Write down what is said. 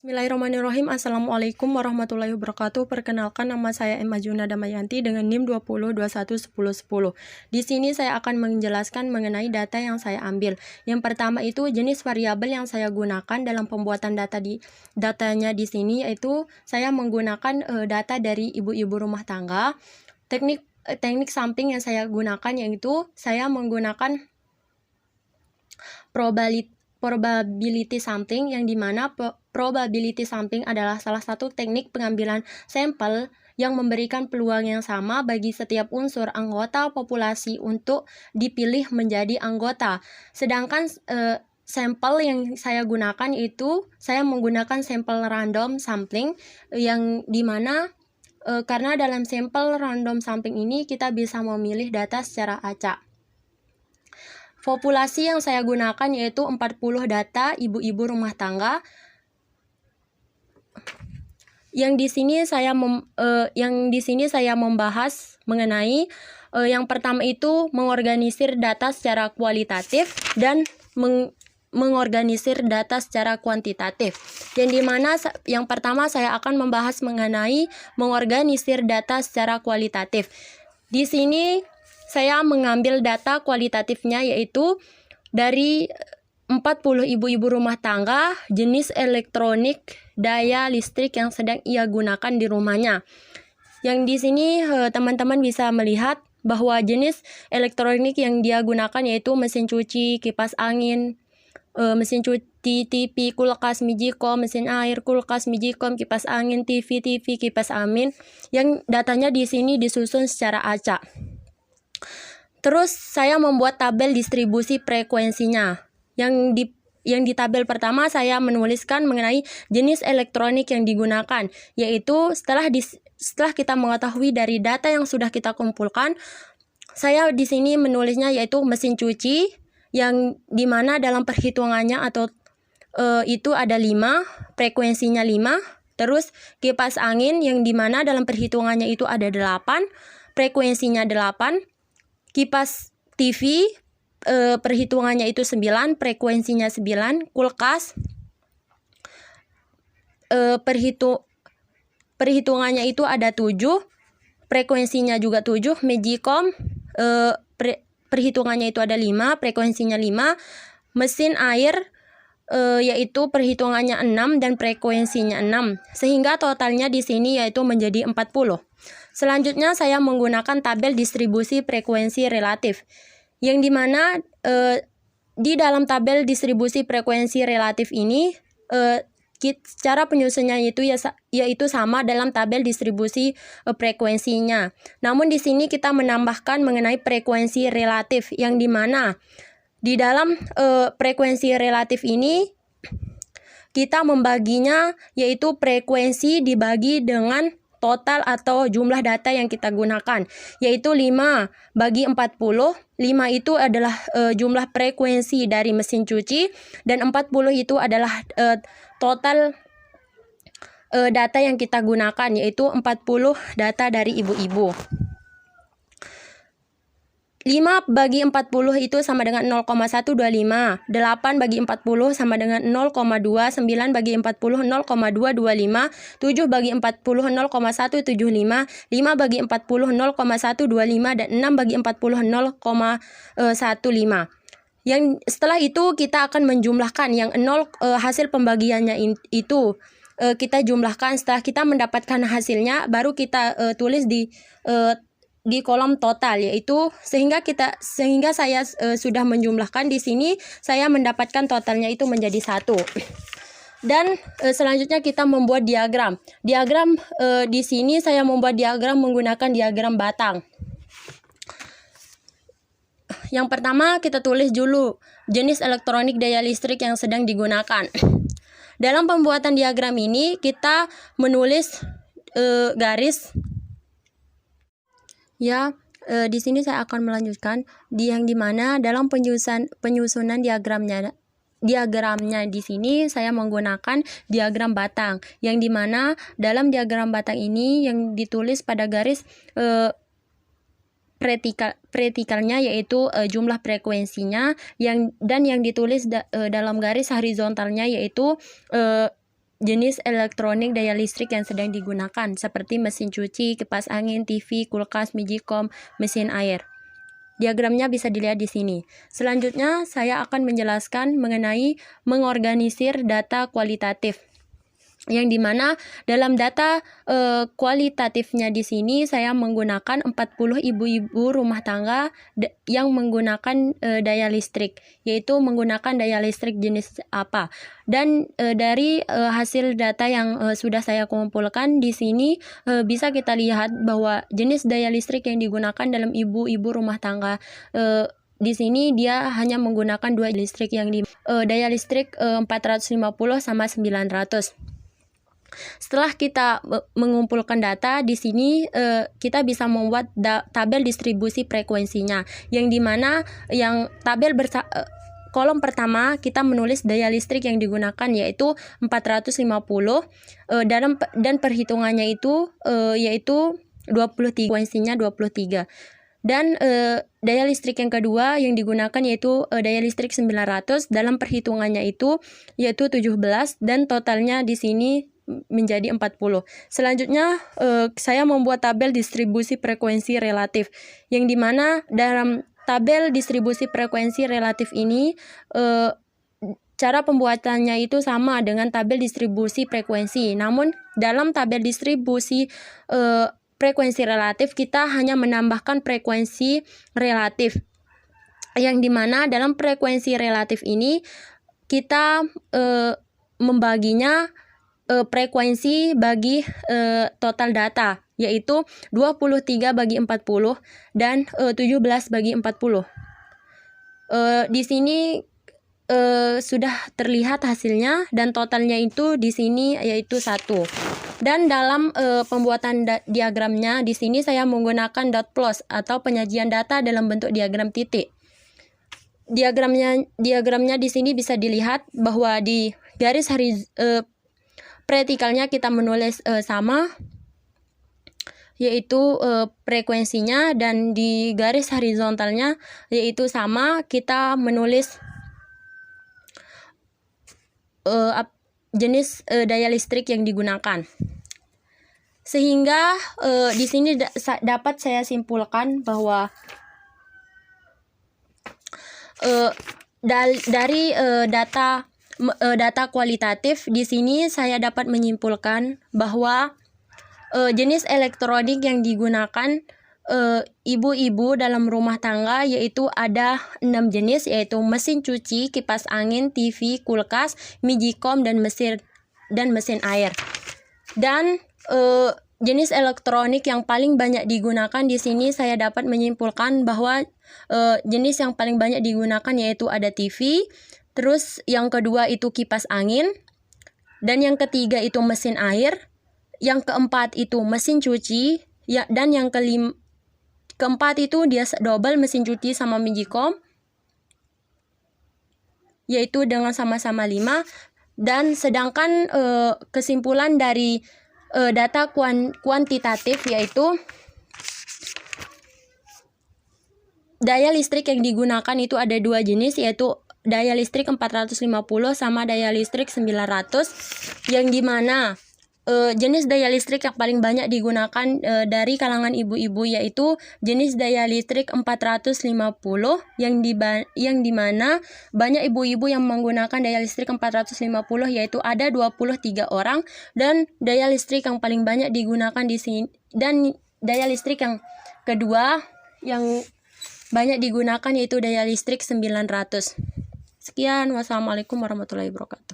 Bismillahirrahmanirrahim. Assalamualaikum warahmatullahi wabarakatuh. Perkenalkan, nama saya Emma Juna Damayanti dengan NIM 20211010. Di sini saya akan menjelaskan mengenai data yang saya ambil. Yang pertama itu jenis variabel yang saya gunakan dalam pembuatan datanya di sini, yaitu saya menggunakan data dari ibu-ibu rumah tangga. Teknik sampling yang saya gunakan yaitu saya menggunakan probability sampling, yang dimana probability sampling adalah salah satu teknik pengambilan sampel yang memberikan peluang yang sama bagi setiap unsur anggota populasi untuk dipilih menjadi anggota. Sedangkan sampel yang saya gunakan itu saya menggunakan sampel random sampling, yang dimana karena dalam sampel random sampling ini kita bisa memilih data secara acak. Populasi yang saya gunakan yaitu 40 data ibu-ibu rumah tangga. Yang di sini saya membahas mengenai yang pertama itu mengorganisir data secara kualitatif dan mengorganisir data secara kuantitatif. Yang dimana yang pertama saya akan membahas mengenai mengorganisir data secara kualitatif. Di sini saya mengambil data kualitatifnya yaitu dari 40 ibu-ibu rumah tangga, jenis elektronik, daya listrik yang sedang ia gunakan di rumahnya. Yang di sini teman-teman bisa melihat bahwa jenis elektronik yang dia gunakan yaitu mesin cuci, kipas angin, mesin cuci, TV, kulkas, Magicom, mesin air, kulkas, Magicom, kipas angin, TV, kipas angin, yang datanya di sini disusun secara acak. Terus saya membuat tabel distribusi frekuensinya. Yang di tabel pertama saya menuliskan mengenai jenis elektronik yang digunakan, yaitu setelah kita mengetahui dari data yang sudah kita kumpulkan, saya di sini menulisnya yaitu mesin cuci, yang dimana dalam perhitungannya itu ada 5, frekuensinya 5. Terus kipas angin yang dimana dalam perhitungannya itu ada 8, frekuensinya 8. Kipas TV perhitungannya itu 9, frekuensinya 9. Kulkas perhitungannya itu ada 7, frekuensinya juga 7. Magicom perhitungannya itu ada 5, frekuensinya 5. Mesin air yaitu perhitungannya 6 dan frekuensinya 6, sehingga totalnya di sini yaitu menjadi 40. Selanjutnya saya menggunakan tabel distribusi frekuensi relatif, yang dimana di dalam tabel distribusi frekuensi relatif ini cara penyusunnya yaitu sama dalam tabel distribusi frekuensinya. Namun di sini kita menambahkan mengenai frekuensi relatif, yang dimana di dalam frekuensi relatif ini kita membaginya yaitu frekuensi dibagi dengan total atau jumlah data yang kita gunakan, yaitu 5 bagi 40. 5 itu adalah jumlah frekuensi dari mesin cuci, dan 40 itu adalah total data yang kita gunakan, yaitu 40 data dari ibu-ibu. 5 bagi 40 itu sama dengan 0,125, 8 bagi 40 sama dengan 0,2, 9 bagi 40 0,225, 7 bagi 40 0,175, 5 bagi 40 0,125, dan 6 bagi 40 0,15. Yang setelah itu kita akan menjumlahkan yang 0 hasil pembagiannya itu kita jumlahkan. Setelah kita mendapatkan hasilnya baru kita tulis di kolom total, yaitu sehingga saya sudah menjumlahkan di sini, saya mendapatkan totalnya itu menjadi 1. Dan selanjutnya kita membuat diagram. Di sini saya membuat diagram menggunakan diagram batang. Yang pertama kita tulis dulu jenis elektronik daya listrik yang sedang digunakan. Dalam pembuatan diagram ini kita menulis garis. Di sini saya akan melanjutkan yang dimana dalam penyusunan diagramnya di sini saya menggunakan diagram batang, yang dimana dalam diagram batang ini yang ditulis pada garis vertikalnya yaitu jumlah frekuensinya, dan yang ditulis dalam garis horizontalnya yaitu jenis elektronik daya listrik yang sedang digunakan, seperti mesin cuci, kipas angin, TV, kulkas, magicom, mesin air. Diagramnya bisa dilihat di sini. Selanjutnya, saya akan menjelaskan mengenai mengorganisir data kualitatif. Yang dimana dalam data kualitatifnya di sini saya menggunakan 40 ibu-ibu rumah tangga yang menggunakan daya listrik, yaitu menggunakan daya listrik jenis apa. Dan dari hasil data yang sudah saya kumpulkan di sini bisa kita lihat bahwa jenis daya listrik yang digunakan dalam ibu-ibu rumah tangga di sini dia hanya menggunakan dua listrik yang daya listrik 450 sama 900. Setelah kita mengumpulkan data di sini kita bisa membuat tabel distribusi frekuensinya, yang dimana yang tabel kolom pertama kita menulis daya listrik yang digunakan yaitu 450 dan perhitungannya itu yaitu 23, frekuensinya 23. Dan daya listrik yang kedua yang digunakan yaitu daya listrik 900, dalam perhitungannya itu yaitu 17 dan totalnya di sini menjadi 40. Selanjutnya saya membuat tabel distribusi frekuensi relatif, yang dimana dalam tabel distribusi frekuensi relatif ini cara pembuatannya itu sama dengan tabel distribusi frekuensi, namun dalam tabel distribusi frekuensi relatif kita hanya menambahkan frekuensi relatif, yang dimana dalam frekuensi relatif ini kita membaginya frekuensi bagi total data, yaitu 23 bagi 40 dan 17 bagi 40. Di sini sudah terlihat hasilnya dan totalnya itu di sini yaitu 1. Dan dalam pembuatan diagramnya di sini saya menggunakan dot plot atau penyajian data dalam bentuk diagram titik. Diagramnya di sini bisa dilihat bahwa di garis vertikalnya kita menulis sama, yaitu frekuensinya, dan di garis horizontalnya yaitu sama, kita menulis jenis daya listrik yang digunakan. Sehingga di sini dapat saya simpulkan bahwa dari data kualitatif di sini saya dapat menyimpulkan bahwa jenis elektronik yang digunakan ibu-ibu dalam rumah tangga yaitu ada 6 jenis, yaitu mesin cuci, kipas angin, TV, kulkas, magicom, dan mesin air. Dan jenis elektronik yang paling banyak digunakan di sini saya dapat menyimpulkan bahwa jenis yang paling banyak digunakan yaitu ada TV, terus yang kedua itu kipas angin, dan yang ketiga itu mesin air, yang keempat itu mesin cuci, dan yang keempat itu dia double mesin cuci sama magicom, yaitu dengan sama-sama 5. Dan sedangkan kesimpulan dari data kuantitatif yaitu daya listrik yang digunakan itu ada 2 jenis, yaitu daya listrik 450 sama daya listrik 900, yang dimana jenis daya listrik yang paling banyak digunakan dari kalangan ibu-ibu yaitu jenis daya listrik 450, yang dimana banyak ibu-ibu yang menggunakan daya listrik 450 yaitu ada 23 orang, dan daya listrik yang paling banyak digunakan di sini, dan daya listrik yang kedua yang banyak digunakan yaitu daya listrik 900. Sekian, wassalamualaikum warahmatullahi wabarakatuh.